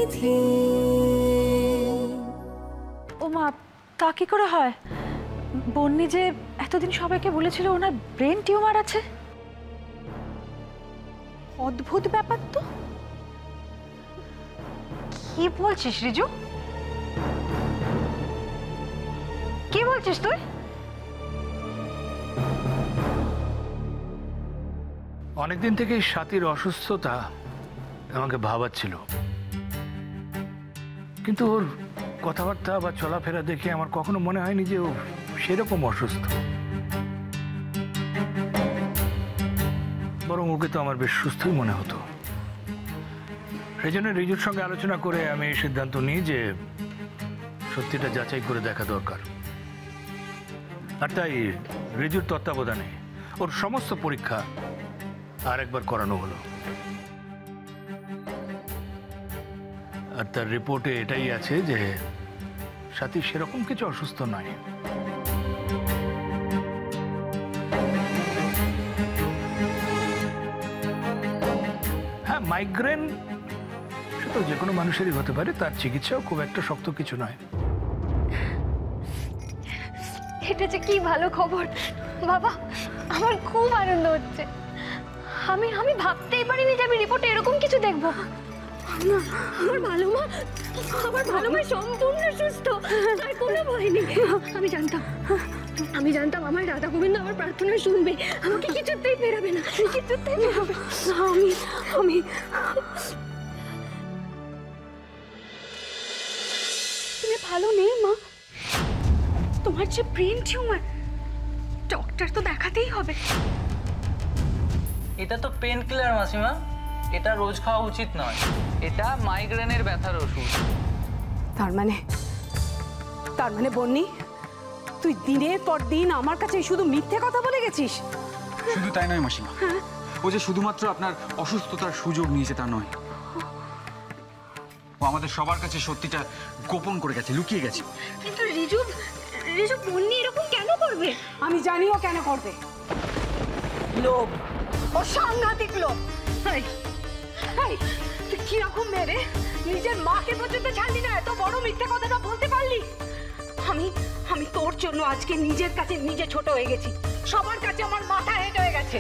নিধি। ও মা, তা কি করে হয়? বন্নি যে এতদিন সবাইকে বলেছিল ওনার ব্রেন টিউমার আছে। অদ্ভুত ব্যাপার তো। কি বলছিস রিজু? কি বলছিস তুই? অনেকদিন থেকে স্বাতীর অসুস্থতা আমাকে ভাবাচ্ছিল, কিন্তু ওর কথাবার্তা বা চলাফেরা দেখে আমার কখনো মনে হয়নি যে ও সেরকম অসুস্থ। বরং ওকে তো আমার বেশ সুস্থই মনে হতো। সেই জন্য রিজুর সঙ্গে আলোচনা করে আমি এই সিদ্ধান্ত নিই যে সত্যিটা যাচাই করে দেখা দরকার। আর তাই রিজুর তত্ত্বাবধানে ওর সমস্ত পরীক্ষা আরেকবার করানো হলো। আর তার রিপোর্টে এটাই আছে যে স্বাতী সেরকম কিছু অসুস্থ নয়। হ্যাঁ, মাইগ্রেন সেটা যে কোনো মানুষেরই হতে পারে, তার চিকিৎসাও খুব একটা শক্ত কিছু নয়। এটা যে কি ভালো খবর বাবা, আমার খুব আনন্দ হচ্ছে। আমি ভাবতেই পারিনি যে আমি রিপোর্টে এরকম কিছু দেখবো। আমার ভালো মা সম্পূর্ণ সুস্থ, আর কোনো ভয় নেই। আমি জানতাম আমার রাধা গোবিন্দ আমার প্রার্থনা শুনবে, আমাকে কিছুতেই ফেরাবে না, কিছুতেই ফেরাবে না। আমি তুমি ভালো নেই মা, তোমার যে ব্রেন টিউমার, ডক্টর তো দেখাতেই হবে। এটা তো পেন কিলার মাসিমা, এটা রোজ খাওয়া উচিত নয়। এটা মাইগ্রেনের ব্যথার ওষুধ। তার মানে বন্নি, তুই দিনের পর দিন আমার কাছে শুধু মিথ্যে কথা বলে গেছিস। শুধু তাই নয় মাসিমা, ও যে শুধুমাত্র আপনার অসুস্থতার সুযোগ নিয়েছে তা নয়, ও আমাদের সবার কাছে সত্যিটা গোপন করে গেছে, লুকিয়ে গেছে। কিন্তু রিজু বন্নি এরকম কেন করবে? আমি জানি ও কেন করবে। লোভ, ও সাংঘাতিক লোভ। তুই কিরকম মেরে নিজের মাকে পর্যন্ত ছাড়লি না, এত বড় মিথ্যে কথাটা বলতে পারলি? আমি তোর জন্য আজকে নিজের কাছে নিজে ছোট হয়ে গেছি, সবার কাছে আমার মাথা হেঁট হয়ে গেছে।